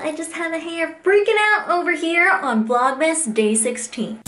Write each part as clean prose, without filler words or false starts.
I just had the hair freaking out over here on Vlogmas Day 16.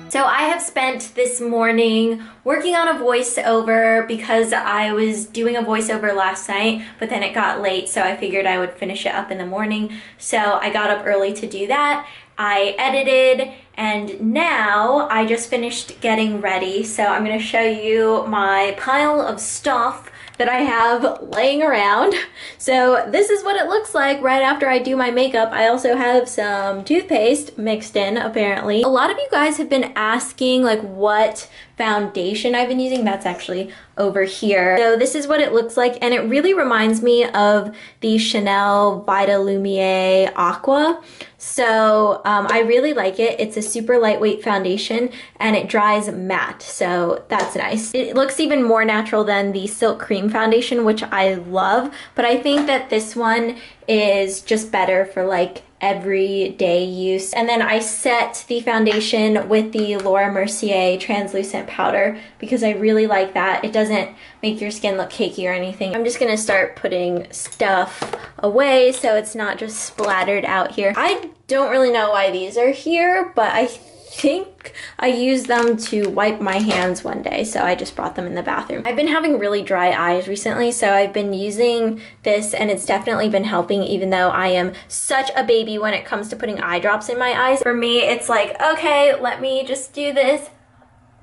So I have spent this morning working on a voiceover because I was doing a voiceover last night, but then it got late, so I figured I would finish it up in the morning. So I got up early to do that. I edited, and now I just finished getting ready. So I'm gonna show you my pile of stuff that I have laying around. So this is what it looks like right after I do my makeup. I also have some toothpaste mixed in, apparently. A lot of you guys have been asking like what foundation I've been using. That's actually over here. So this is what it looks like, and it really reminds me of the Chanel Vitalumiere Aqua. So I really like it. It's a super lightweight foundation and it dries matte, so that's nice. It looks even more natural than the Silk Cream foundation, which I love, but I think that this one is just better for like everyday use. And then I set the foundation with the Laura Mercier translucent powder because I really like that. It doesn't make your skin look cakey or anything. I'm just gonna start putting stuff away so it's not just splattered out here. I don't really know why these are here, but I think I used them to wipe my hands one day, so I just brought them in the bathroom. I've been having really dry eyes recently, so I've been using this and it's definitely been helping, even though I am such a baby when it comes to putting eye drops in my eyes. For me, it's like, okay, let me just do this,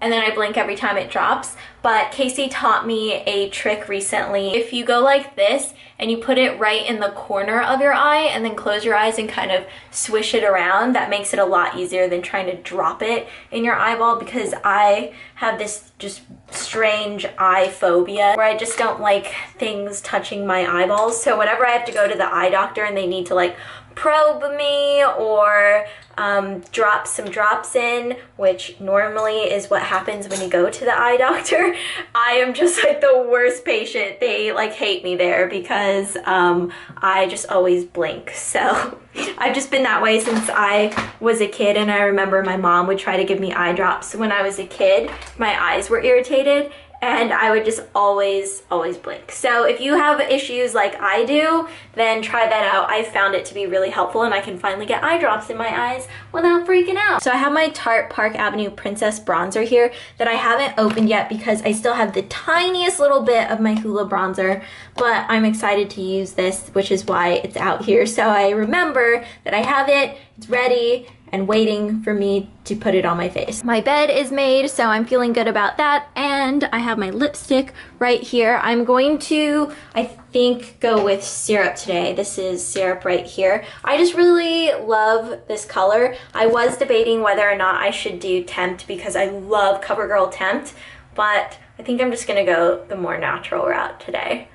and then I blink every time it drops. But Casey taught me a trick recently. If you go like this and you put it right in the corner of your eye and then close your eyes and kind of swish it around, that makes it a lot easier than trying to drop it in your eyeball, because I have this just strange eye phobia where I just don't like things touching my eyeballs. So whenever I have to go to the eye doctor and they need to like probe me or drop some drops in, which normally is what happens when you go to the eye doctor, I am just like the worst patient. They like hate me there because I just always blink. So I've just been that way since I was a kid, and I remember my mom would try to give me eye drops when I was a kid. My eyes were irritated and I would just always blink. So if you have issues like I do, then try that out. I found it to be really helpful, and I can finally get eye drops in my eyes without freaking out. So I have my Tarte Park Avenue Princess bronzer here that I haven't opened yet because I still have the tiniest little bit of my Hoola bronzer, but I'm excited to use this, which is why it's out here. So I remember that I have it, it's ready, and waiting for me to put it on my face. My bed is made, so I'm feeling good about that, and I have my lipstick right here. I'm going to, I think, go with syrup today. This is syrup right here. I just really love this color. I was debating whether or not I should do Tempt because I love CoverGirl Tempt, but I think I'm just gonna go the more natural route today.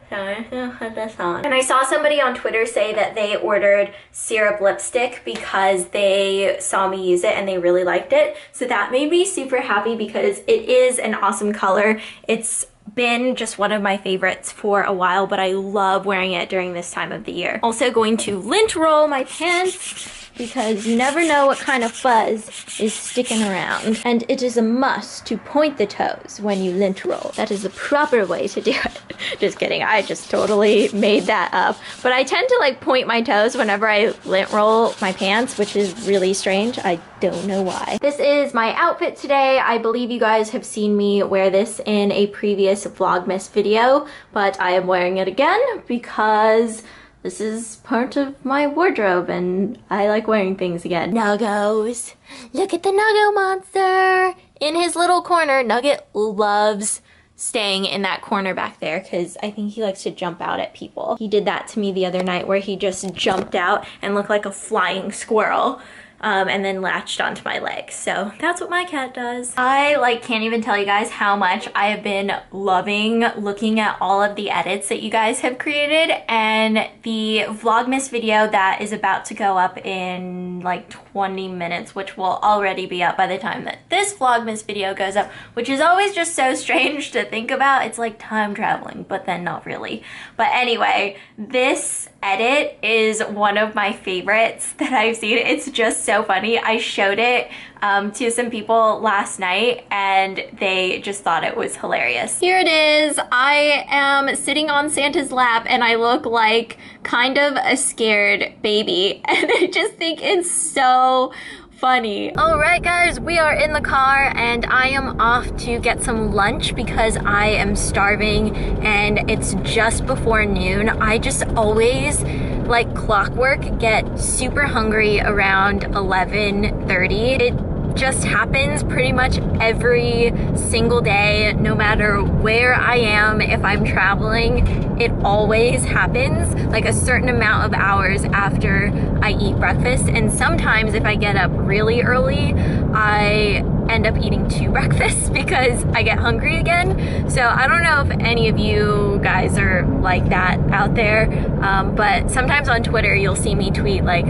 So I'm gonna put this on. And I saw somebody on Twitter say that they ordered syrup lipstick because they saw me use it and they really liked it. So that made me super happy because it is an awesome color. It's been just one of my favorites for a while, but I love wearing it during this time of the year. Also going to lint roll my pants because you never know what kind of fuzz is sticking around. And it is a must to point the toes when you lint roll. That is the proper way to do it. Just kidding, I just totally made that up. But I tend to like point my toes whenever I lint roll my pants, which is really strange. I don't know why. This is my outfit today. I believe you guys have seen me wear this in a previous Vlogmas video, but I am wearing it again because this is part of my wardrobe and I like wearing things again. Nuggos. Look at the Nuggo monster in his little corner. Nugget loves staying in that corner back there because I think he likes to jump out at people. He did that to me the other night where he just jumped out and looked like a flying squirrel. And then latched onto my leg. So that's what my cat does. I can't even tell you guys how much I have been loving looking at all of the edits that you guys have created, and the Vlogmas video that is about to go up in like 20 minutes, which will already be up by the time that this Vlogmas video goes up, which is always just so strange to think about. It's like time traveling, but then not really. But anyway, this edit is one of my favorites that I've seen. It's just so funny. I showed it to some people last night and they just thought it was hilarious. Here it is. I am sitting on Santa's lap and I look like kind of a scared baby, and I just think it's so funny. All right, guys, we are in the car and I am off to get some lunch because I am starving and it's just before noon. I just always, like clockwork, get super hungry around 11:30. It just happens pretty much every single day, no matter where I am. If I'm traveling, it always happens like a certain amount of hours after I eat breakfast. And sometimes if I get up really early, I end up eating 2 breakfasts because I get hungry again. So I don't know if any of you guys are like that out there, but sometimes on Twitter you'll see me tweet like,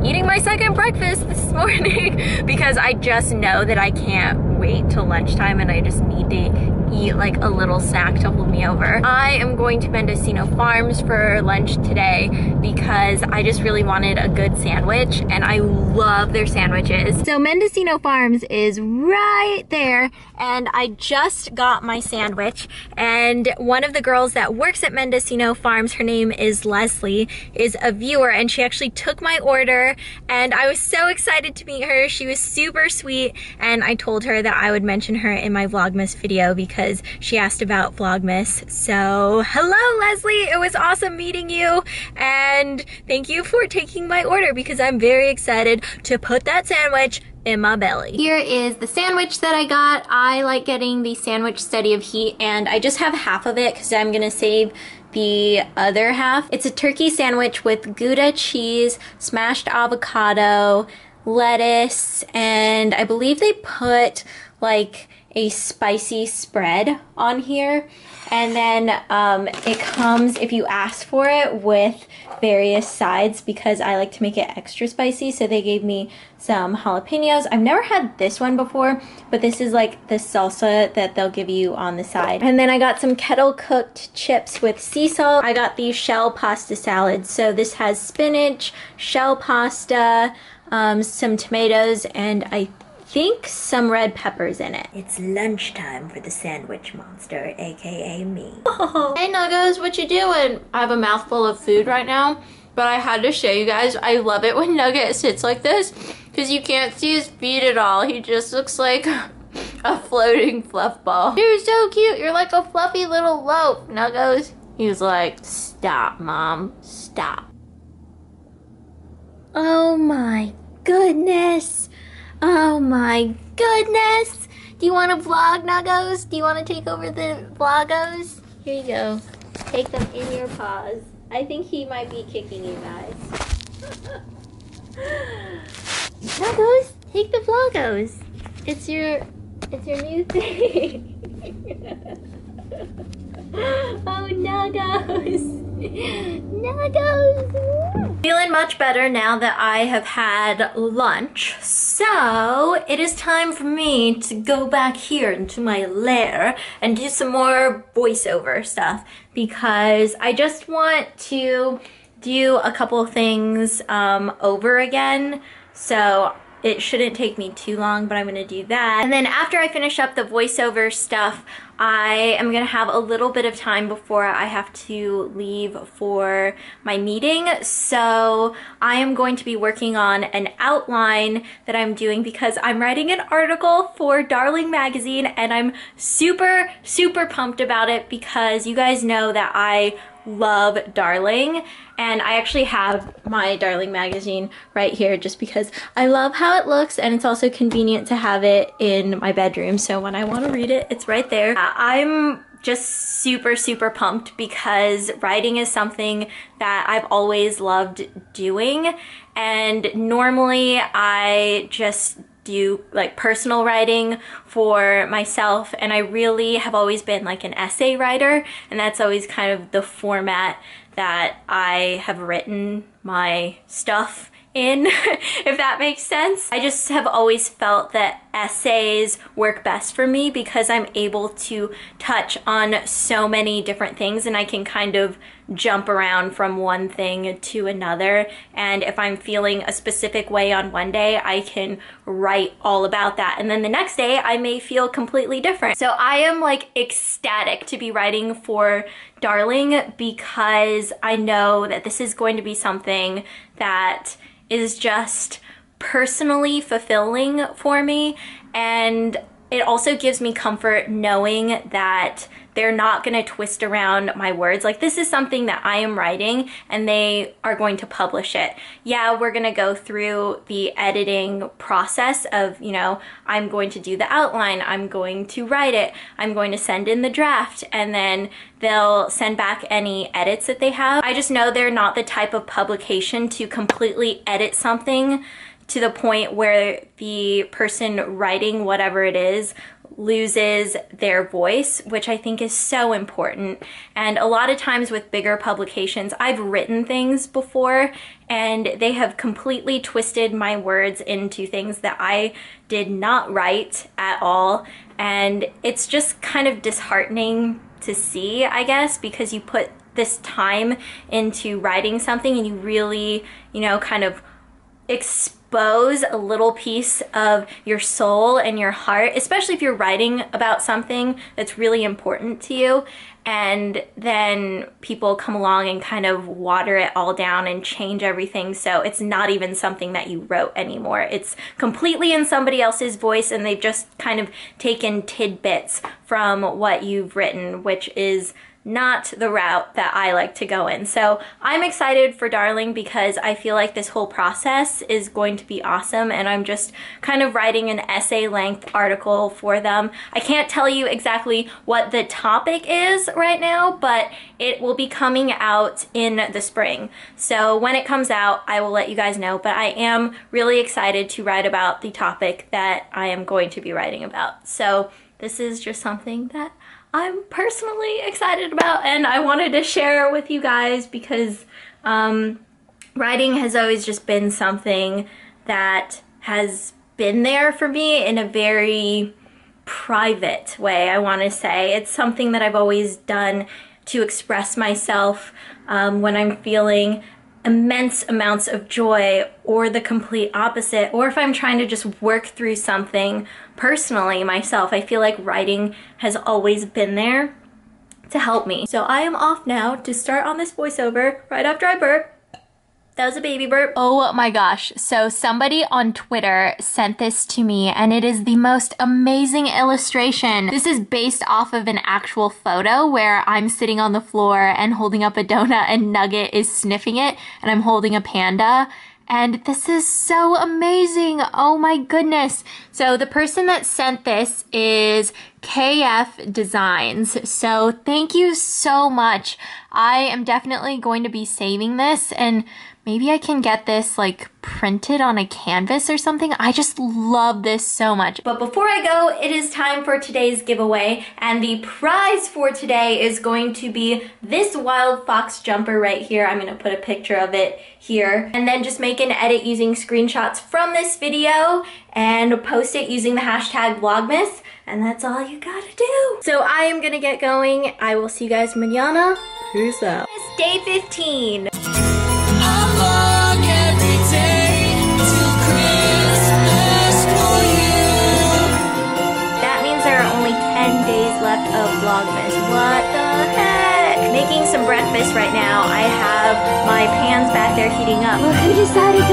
eating my 2nd breakfast this morning because I just know that I can't wait till lunchtime and I just need to eat like a little snack to hold me over. I am going to Mendocino Farms for lunch today because I just really wanted a good sandwich and I love their sandwiches. So Mendocino Farms is right there and I just got my sandwich, and one of the girls that works at Mendocino Farms, her name is Leslie, is a viewer and she actually took my order and I was so excited to meet her. She was super sweet and I told her that I would mention her in my Vlogmas video because she asked about Vlogmas. So hello Leslie, it was awesome meeting you and thank you for taking my order because I'm very excited to put that sandwich in my belly. Here is the sandwich that I got. I like getting the sandwich Steady of Heat and I just have half of it because I'm gonna save the other half. It's a turkey sandwich with Gouda cheese, smashed avocado, lettuce, and I believe they put like a spicy spread on here. And then it comes, if you ask for it, with various sides because I like to make it extra spicy. So they gave me some jalapenos. I've never had this one before, but this is like the salsa that they'll give you on the side. And then I got some kettle cooked chips with sea salt. I got the shell pasta salad. So this has spinach, shell pasta, some tomatoes, and I think some red peppers in it. It's lunchtime for the sandwich monster, aka me. Hey Nuggos, what you doing? I have a mouthful of food right now, but I had to show you guys. I love it when Nugget sits like this because you can't see his feet at all. He just looks like a floating fluff ball. You're so cute. You're like a fluffy little loaf, Nuggos. He was like, stop, Mom, stop. Oh my goodness. Oh my goodness! Do you want to vlog, Nuggos? Do you want to take over the vlogos? Here you go. Take them in your paws. I think he might be kicking you guys. Nuggos, take the vlogos. It's your new thing. Oh, Nuggos. Nuggos. Feeling much better now that I have had lunch. So it is time for me to go back here into my lair and do some more voiceover stuff because I just want to do a couple things over again. So it shouldn't take me too long, but I'm gonna do that. And then after I finish up the voiceover stuff, I am gonna have a little bit of time before I have to leave for my meeting. So I am going to be working on an outline that I'm doing because I'm writing an article for Darling magazine and I'm super, super pumped about it because you guys know that I love Darling, and I actually have my Darling magazine right here just because I love how it looks and it's also convenient to have it in my bedroom, so when I want to read it, it's right there. I'm just super, super pumped because writing is something that I've always loved doing, and normally I just do like personal writing for myself, and I really have always been like an essay writer, and that's always kind of the format that I have written my stuff in, if that makes sense. I just have always felt that essays work best for me because I'm able to touch on so many different things and I can kind of jump around from one thing to another. And if I'm feeling a specific way on one day, I can write all about that. And then the next day I may feel completely different. So I am like ecstatic to be writing for Darling because I know that this is going to be something that is just personally fulfilling for me, and it also gives me comfort knowing that they're not going to twist around my words. Like, this is something that I am writing and they are going to publish it. Yeah, we're going to go through the editing process of, you know, I'm going to do the outline, I'm going to write it, I'm going to send in the draft, and then they'll send back any edits that they have. I just know they're not the type of publication to completely edit something to the point where the person writing whatever it is loses their voice, which I think is so important. And a lot of times with bigger publications, I've written things before and they have completely twisted my words into things that I did not write at all. And it's just kind of disheartening to see, I guess, because you put this time into writing something and you really, you know, kind of expose a little piece of your soul and your heart, especially if you're writing about something that's really important to you, and then people come along and kind of water it all down and change everything, so it's not even something that you wrote anymore. It's completely in somebody else's voice and they've just kind of taken tidbits from what you've written, which is not the route that I like to go in. So I'm excited for Darling because I feel like this whole process is going to be awesome, and I'm just kind of writing an essay length article for them. I can't tell you exactly what the topic is right now, but it will be coming out in the spring. So when it comes out, I will let you guys know, but I am really excited to write about the topic that I am going to be writing about. So this is just something that I'm personally excited about, and I wanted to share with you guys because writing has always just been something that has been there for me in a very private way, I want to say. It's something that I've always done to express myself when I'm feeling immense amounts of joy, or the complete opposite, or if I'm trying to just work through something personally myself. I feel like writing has always been there to help me. So I am off now to start on this voiceover right after I burp. That was a baby burp. Oh my gosh. So somebody on Twitter sent this to me and it is the most amazing illustration. This is based off of an actual photo where I'm sitting on the floor and holding up a donut and Nugget is sniffing it and I'm holding a panda. And this is so amazing. Oh my goodness. So the person that sent this is KF Designs. So thank you so much. I am definitely going to be saving this, and maybe I can get this like printed on a canvas or something. I just love this so much. But before I go, it is time for today's giveaway, and the prize for today is going to be this Wildfox jumper right here. I'm gonna put a picture of it here, and then just make an edit using screenshots from this video and post it using the hashtag Vlogmas, and that's all you gotta do. So I am gonna get going. I will see you guys mañana. Peace out. It's day 15. Left of Vlogmas. What the heck? Making some breakfast right now. I have my pans back there heating up. Look who decided to